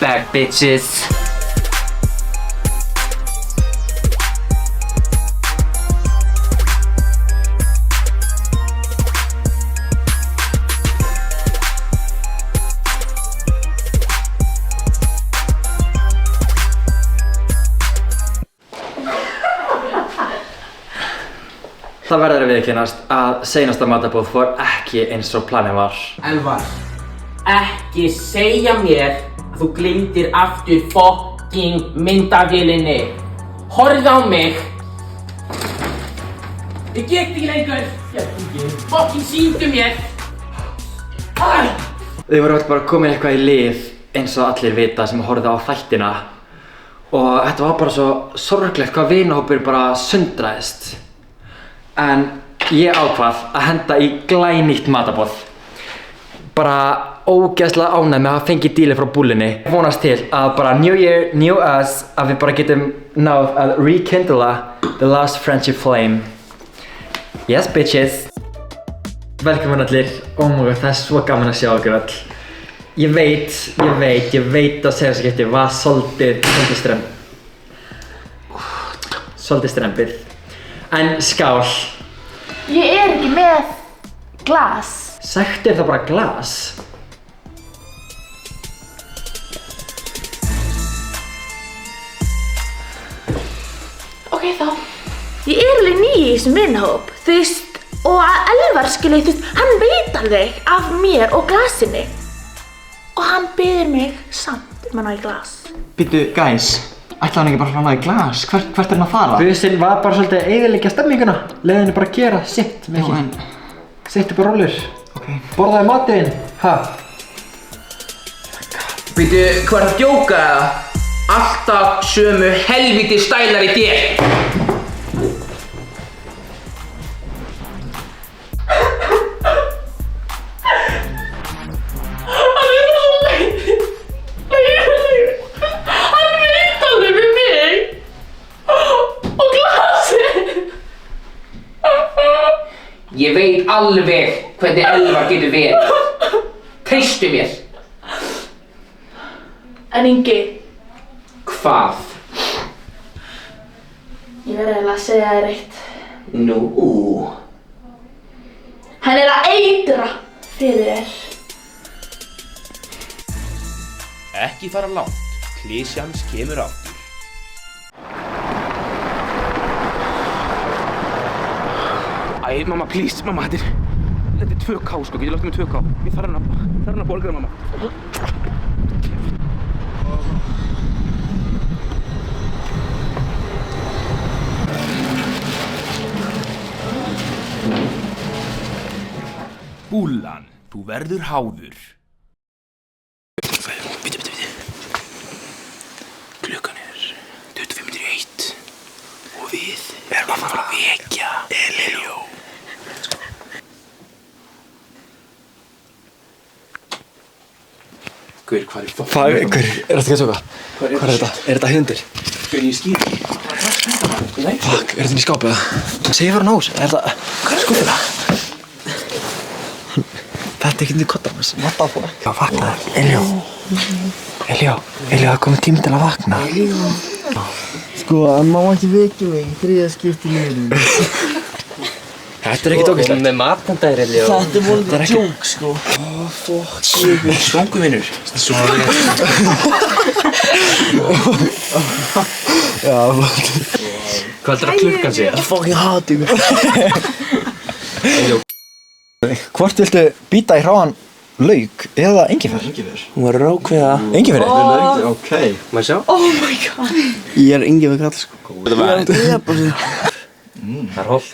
back, bitches. Það verður að viðurkennast að seinasta matarboð fór ekki eins og planið var. Elvar, ekki segja mér að þú gleymdir aftur fucking myndavélinni. Horfðu á mig. Ég get ekki lengur. Fucking sýndu mér. Við vorum alltaf bara komin eitthvað í lið eins og allir vita sem horfðu á þættina. Og þetta var bara svo sorglegt hvað vinahópur bara sundraðist. En ég ákvað að henda í glænýtt matarboð. Bara ógeðslega ánægð með að hafa fengið dílið frá búllinni. Vonast til að bara New Year, New Us, að við bara getum náð að rekindla the last friendship flame. Yes, bitches. Velkomin allir. Oh my god, það er svo gaman að sjá okkur all. Ég veit að segja þessu geti var svolítið strempið. En skál. Ég er ekki með glas. Sagt það bara glas? Ok þá. Ég er alveg ný í þessum vinahóp, þú veist, og að Elvar skilji, þú veist, hann veit alveg af mér og glasinni. Og hann biður mig samt hann á í glas. Býttu, guys. Ætlaði hann ekki bara að ná í glas? Hvert er hann að fara? Businn var bara svolítið að eyðileggja stemminguna. Leiði henni bara að gera sitt, Mikki. Sitt upp á rólur. Ok. Borðaði matinn. Ha? Býtu, hvað er að djóka eða? Alltaf sömu helviti stælar í þér. Ég veit alveg hvernig Elvar getur verið. Treystu mér. En Ingi, Hvað? ég verði eiginlega að segja þér eitt. Nú. Hann er að eitra fyrir þér. Ekki fara langt, klísjans kemur aftur. Æ, mamma, please, mamma, þetta er 2K, sko, getur lagt með 2K. Ég þarf hann að borga það, mamma. Búllan, þú verður háður. Bíddu. Klukkan er 25:01 og við erum að fara að vekja Elíó. Gaur, hvað er fokk? Gaur, er þetta ekki að sjóka? Hvað er þetta? Er þetta hundur? Gaur, ég skýr ekki. Fuck, er þetta inn í skápið það? Segðu fyrir nós, er þetta... Hvað er skúfuna? Þetta er ekki inn í kottan hans. What the fuck? Já, vakna. Elíó, það er komið tími til að vakna. Sko, hann má ekki vekja mig í þriðja skipti í lífinu. Þetta er ekkert ógeðslegt. Með matandæri, Elíó. Þetta er volið tjók, sko. Svongu vinnur. Já, flott. Hvað heldur að klukkan sé? Ég fucking hati mig. Hvort viltu býta í hráan lauk eða engifer? Hún var rákveða. Engiferið? Ok. Má sjá? Oh my god. Ég er Ingi við kall, sko. Ég er að drepa sig. Það er hollt.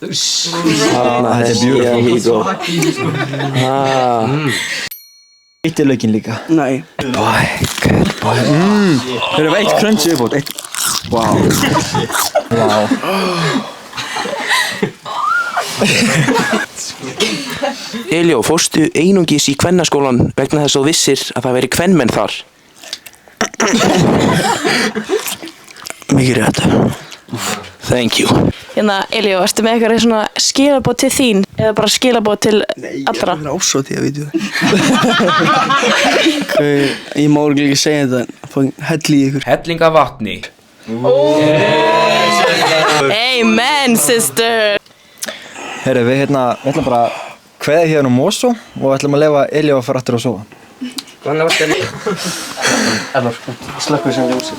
Þetta er beautiful. Eitt laukinn líka. Nei. Good boy. Við erum eitt crunch viðbót. Wow. Elíó, fórstu einungis í kvennaskólan vegna þess að þú vissir að það væri kvenmenn þar? Mikið rétt. Thank you. Hérna, Elíó, ertu með eitthvað svona skilaboð til þín eða bara skilaboð til allra? Nei, ég er ásótið að veitu það. Ég má ekki segja þetta, helli í ykkur. Helling af vatni. Amen, sister! Herru, við ætlum bara að kveðja hérna Mosó og ætlum að leyfa Elíó að fara aftur að sofa. Hvernig varst þér? Elvar, slökkum við sem ljósið.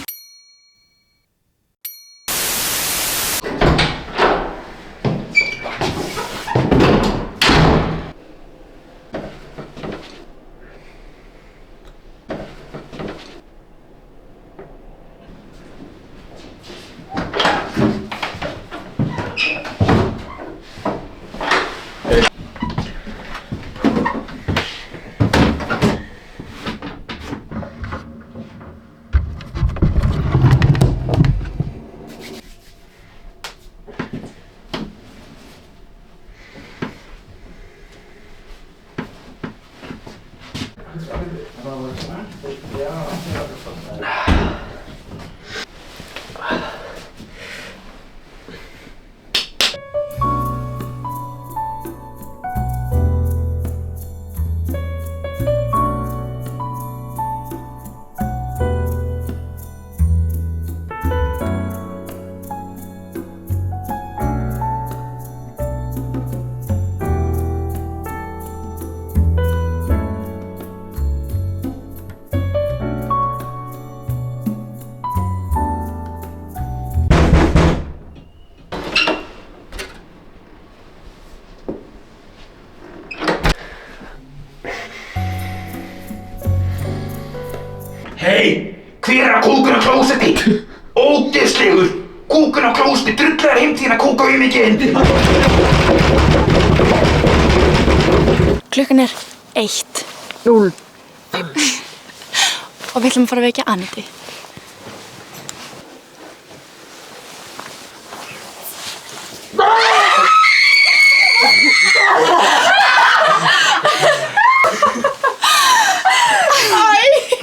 Hei, hver er að kúkun á klósetti? Ógeðslegur! Kúkun á klósetti, drullar heimtíðin að kúka í mikinn! Klukkan er 1:05 og við ætlum að fara að vekja Anítu.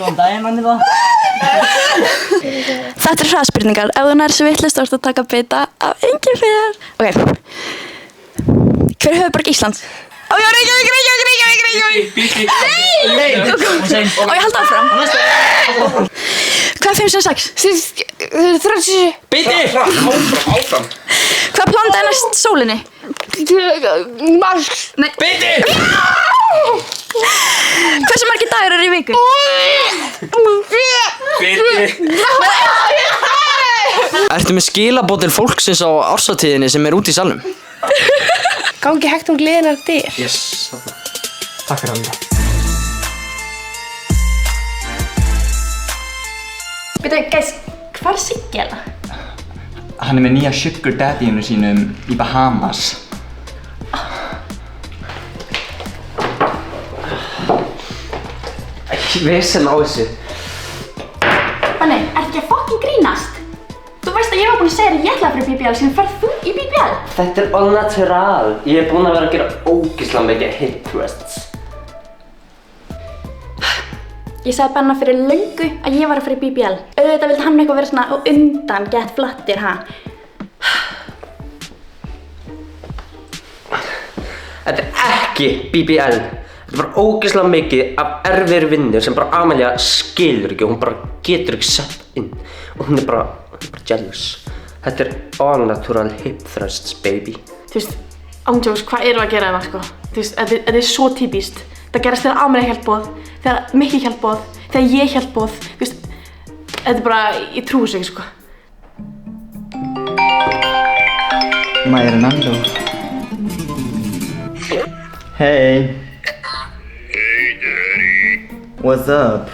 Góðan daginn, Aníta. Þetta er hraðspurningar. Ef þú nærð svo vitlaust þá ertu að taka bita af engin fyrir. Ok. Hver er höfuðborg Íslands? Á ég Reykjavík. Nei! Á ég halda áfram. Hvað er 566? 37. Biti! Áfram. Hvað planta er næst sólinni? Mars. Nei. Biti! Hversu margir dagar eru í viku? Biti! Ertu með skilaboð til fólksins á árshátíðinni sem er úti í salnum? Gangi hægt gleðinar dyr. Yes, takk fyrir Aníta. Bíddu, guys, hvar er Siggi hérna? Hann er með nýja sugar daddyinu sínum í Bahamas. Vesen á þessu. Banni, ertu ekki að fucking grínast? Þú veist að ég var búin að segja þér ég ætlaði að fara í BBL sem ferð þú í BBL? Þetta er all natural. Ég er búinn að vera að gera ógeðslega mikið hip thrusts. Ég sagði Benna fyrir löngu að ég var að fara í BBL. Auðvitað vildi hann eitthvað vera svona á undan, gett flattir, ha? Þetta er ekki BBL. Þetta er bara ógeðslega mikið af erfiðri vinnu sem bara Amelia skilur ekki og hún bara getur ekki sett inn. Og hún er bara jealous. Þetta er all natural hip thrusts, baby. Þú veist, ándjóks, hvað erum við að gera hérna, sko? Þú veist, þetta er svo típist. Það gerast þegar Amelia hélt boð, þegar Mikki hélt boð, þegar ég hélt boð. Þú veist, þetta er bara, ég trúi þessu ekki, sko. Maja Nando. Hey. Hey, Daddy. What's up?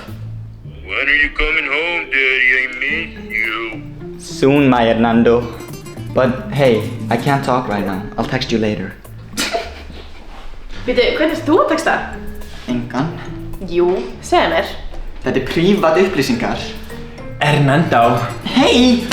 When are you coming home, Daddy? I miss you. Soon, Maja Nando. But hey, I can't talk right now. I'll text you later. Býtu, hvernig erst þú að texta? Engan. Jú, segja mér. Þetta er prívat upplýsingar. Hernando. Hey!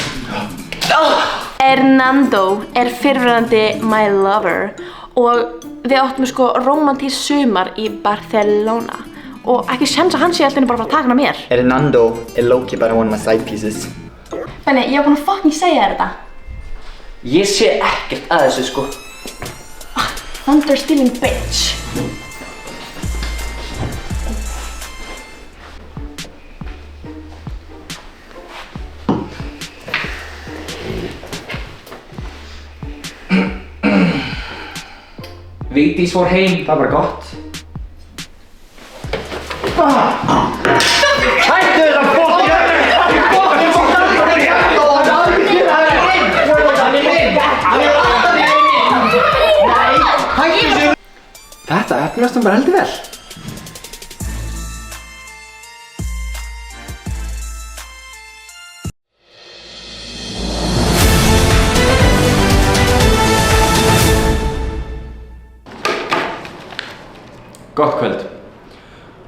Hernando er fyrrverandi my lover og við áttum sko rómantískt sumar í Barcelona og ekki séns að hann sé alltaf bara að fara að taka hana mér. Hernando er low-key bara one of my side pieces. Benni, ég var búin að fucking segja þér þetta. Ég sé ekkert að þessu, sko. Thunder stealing bitch. Vigdís fór heim, það var gott. Hættu þetta fokkin! Þetta efnast bara heldur vel. Gott kvöld.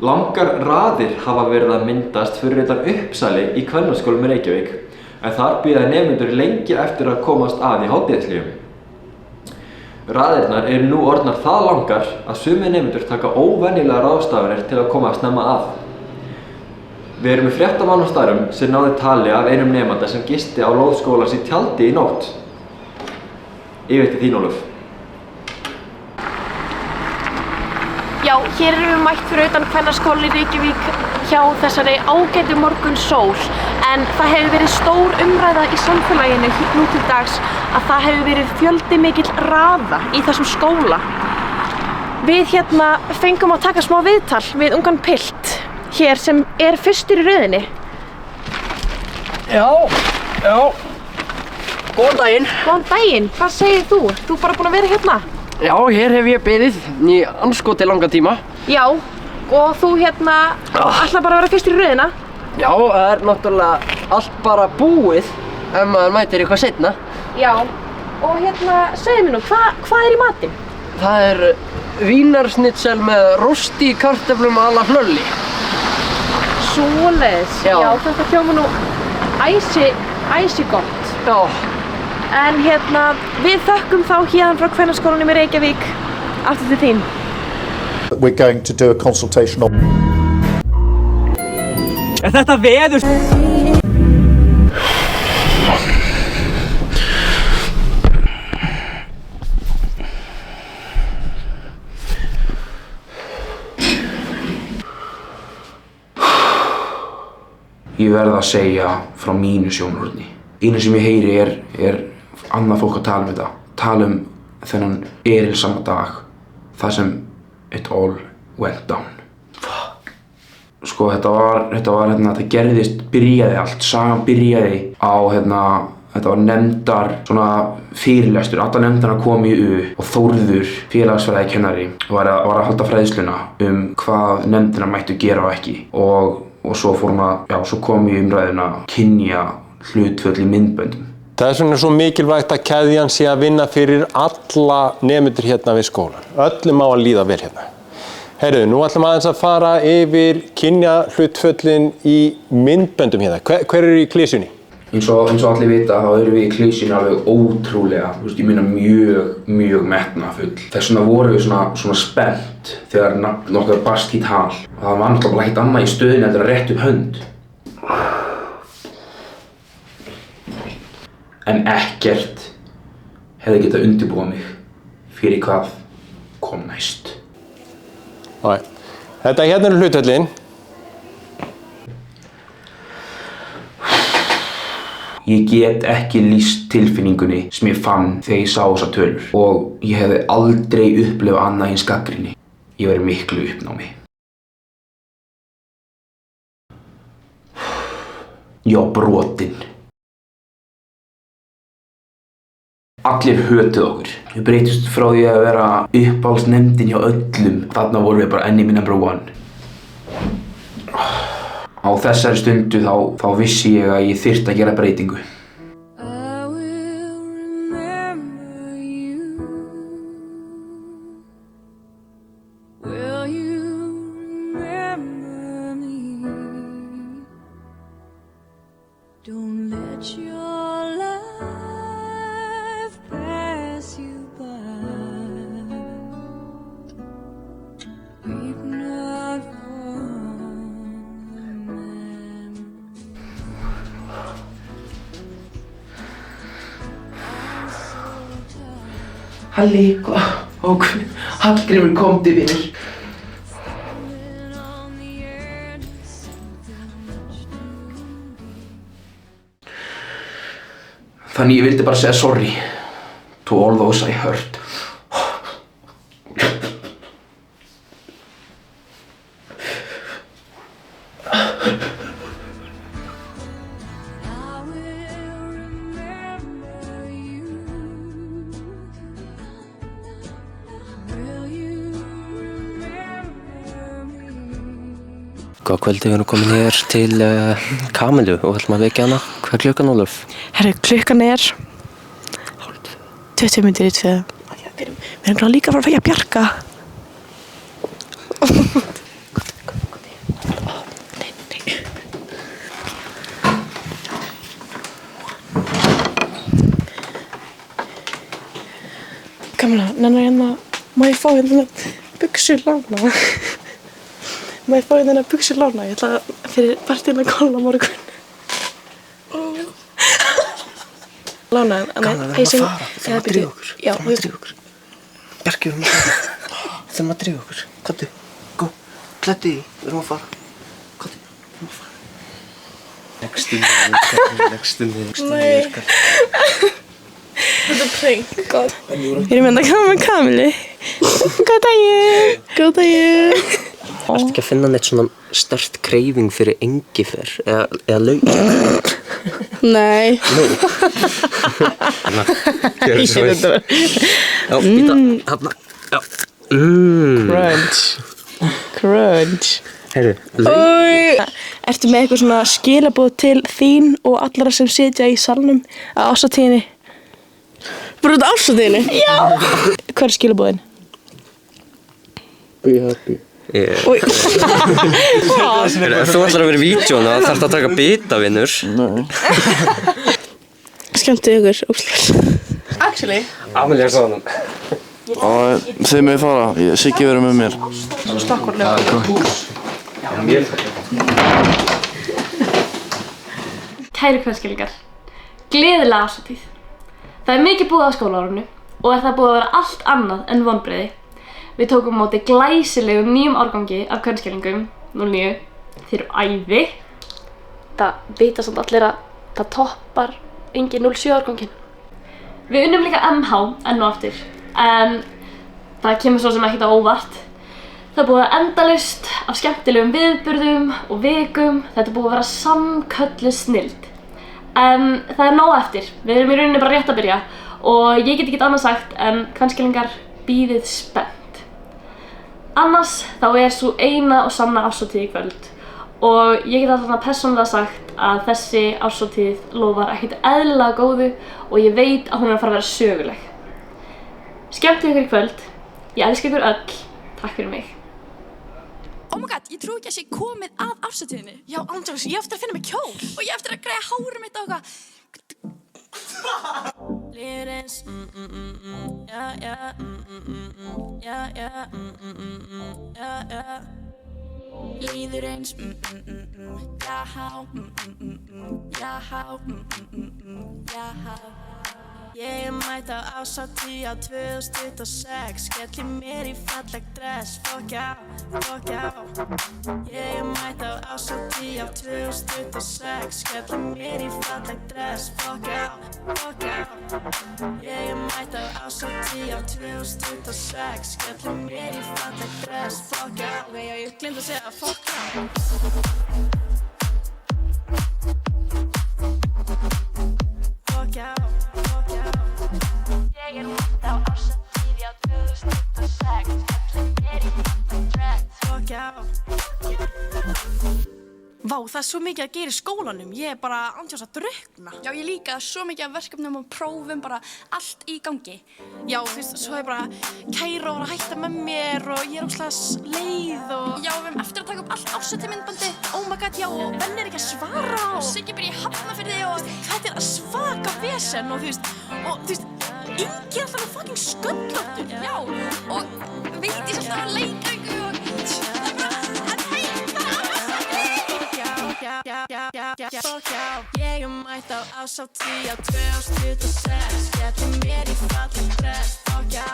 Langar raðir hafa verið að myndast fyrir utan Uppsali í Kvennaskólanum í Reykjavík, en þar bíða nemendur lengi eftir að komast að í hátíðishléum. Raðirnar eru nú orðnar það langar að sumir nemendur taka óvenjulega ráðstafanir til að koma snemma að. Við erum með fréttamann á staðnum sem náði tali af einum nemanda sem gisti á lóð skólans í tjaldi í nótt. Yfir til þín, Ólöf. Já, hér erum við mætt fyrir utan Kvennaskólann í Reykjavík hjá þessari ágætu morgunsól, en það hefur verið stór umræða í samfélaginu nú til dags að það hefur verið fjöldi mikill raða í þessum skóla. Við fengum að taka smá viðtal við ungan pilt hér sem er fyrstur í röðinni. Já. Góðan daginn. Góðan daginn, hvað segir þú? Þú bara búin að vera hérna? Já, hér hef ég beðið í andskoti langa tíma. Já, og þú ætlar bara að vera fyrstur í röðina? Já, það er náttúrulega allt bara búið ef maður mætir eitthvað seinna. Já, og segðu mér nú, hvað er í matinn? Það er vínarsnitsel með rosti kartöflum à la hlölli. Svoleiðis, já, þetta hljómar nú æsi gott. Já. En við þökkum þá héðan frá Kvennaskólanum í Reykjavík aftur til þín. We're going to do a consultation on... Er þetta veður? Ég verð að segja frá mínu sjónarhorni. Einu sem ég heyri er annað fólk að tala um þetta. Tala um þennan erilsama dag. Það sem it all went down. Fuck. Sko þetta gerðist, byrjaði allt. Sagan byrjaði á þetta var nefndar svona fyrirlestur. Alla nefndarna kom í U og Þórður, félagsfræðikennari, var að halda fræðsluna hvað nefndirna mættu gera og ekki. Og svo svo kom í umræðuna kynja hlutföll í myndböndum. Það er svona svo mikilvægt að keðjan sé að vinna fyrir alla nemendur hérna við skólan. Öllum á að líða vel hérna. Heyrðu, nú ætlum aðeins að fara yfir kynja hlutföllin í myndböndum hérna. Hver eru í klísunni? Eins og allir vita þá erum við í klísunni alveg ótrúlega, ég meina mjög metnaðarfull. Þess vegna vorum við svona spennt þegar nafn okkar barst í tal. Og það var náttúrulega bara ekkert annað í stöðinni en að rétta upp hönd. En ekkert hefði getað undirbúið mig fyrir hvað kom næst. Þetta hérna eru hlutföllin. Ég get ekki lýst tilfinningunni sem ég fann þegar ég sá þessar tölur og ég hefði aldrei upplifað annað eins gagnrýni. Ég var í miklu uppnámi. Ég var brotinn. Allir hötuðu okkur. Við breytust frá því að vera uppáhaldsnefndin hjá öllum. Þarna vorum við bara enemy number one. Á þessari stundu þá vissi ég að ég þyrfti að gera breytingu. Halli, Hallgrímur, komdu vinur. Þannig ég vildi bara segja sorry to all those I hurt. Góða kvöldi, við erum komin hér til Kamilu og ætlum að vekja hana. Hvað er klukkan, Ólöf? Herru, klukkan er 20 mínútur í 2. Við erum líka að fara að vekja Bjarka. Kamila, nennar má ég fá hérna buxur lána? Má ég fá hérna buxur lána? Ég ætla fyrir partíinu að kolla morgun. Lána, Kamila, við erum að fara. Við þurfum að drífa okkur. Bjarki, við erum að fara. Við þurfum að drífa okkur. Komdu, klæddu í, við erum að fara. Komdu, við erum að fara. Leggstu niður. Þetta er prank. Ég er að koma með Kamilu. Góð daginn. Ertu ekki að finna neitt svona sterkt kreifing fyrir engifer eða lauk? Nei. Gjörðu svo vel. Já, býta, þarna. Já. Crunch. Heyrðu, Ertu með eitthvað svona skilaboð til þín og allra sem sitja í salnum á árshátíðinni? Bara út á árshátíðinni? Já. Hvað er skilaboðin? Be happy. Þú ætlar að vera í vídeónu, það þarf að taka bita, vinnur. Nei. Skemmtu ykkur, óslægt. Actually. Amelia sá hann. Þið megið fara, Siggi verður með mér. Svo stakkarlega. Kæru kvenskillingar, gleðilega árshátíð. Það er mikið búið á skólaárinu og er það búið að vera allt annað en vonbrigði. Við tókum á móti glæsilegum nýjum árgangi af kvenskillingum, 09, þeir eru æði. Það vita samt allir að það toppar engin 07 árgangin. Við unnum líka MH enn og aftur, en það kemur svo sem ekkert á óvart. Það er búið að endalaust af skemmtilegum viðburðum og vikum. Þetta er búið að vera sannkölluð snilld. En það er nóg eftir. Við erum í rauninni bara rétt að byrja og ég get ekki annað sagt en kvenskillingar bíðið spennt. Annars þá er svo eina og sanna árshátíð í kvöld og ég get alltaf persónulega sagt að þessi árshátíð lofar ekkert eðlilega góðu og ég veit að hún er að fara að vera söguleg. Skemmtu ykkur í kvöld. Ég elska ykkur öll. Takk fyrir mig. Oh my god, ég trúi ekki að sé komið að árshátíðinni. Já, ándjóks, ég eftir að finna mig kjól og ég eftir að græja hárið mitt og eitthvað. Líður eins, líður eins, Ég mætt á árshátíð á 2026, skelli mér í fallegt dress, fuck já. Ég mætt á árshátíð á 2026, skelli mér í fallegt dress, fuck já. Ég mætt á árshátíð á 2026, skelli mér í fallegt dress, fuck já. Ok, ég gleymdi að segja fuck já. Fuck já. Ég mætt á árshátíð á 2026, skelli mér í fallegt dress, fuck já. Vá, það er svo mikið að gera í skólanum, ég er bara andjóks að drukkna. Já, ég líka, svo mikið af verkefnum og prófum, bara allt í gangi. Já, þú veist, svo er bara Kæra var að hætta með mér og ég er óslega leið og... Já, við erum eftir að taka upp allt árshátíðarmyndbandi. Oh my god, já, og Benni er ekki að svara og Siggi byrja í Hafnarfirði og... Þetta er að svaka vesen og þú veist, Ingi er alltaf að fucking sköllóttur. Já, og Vigdís alltaf að leika ykkur og... Það er bara, en hei, það er Fuck já, ég mætt á árshátíð á 2026, skelli mér í fallegt dress, fuck já.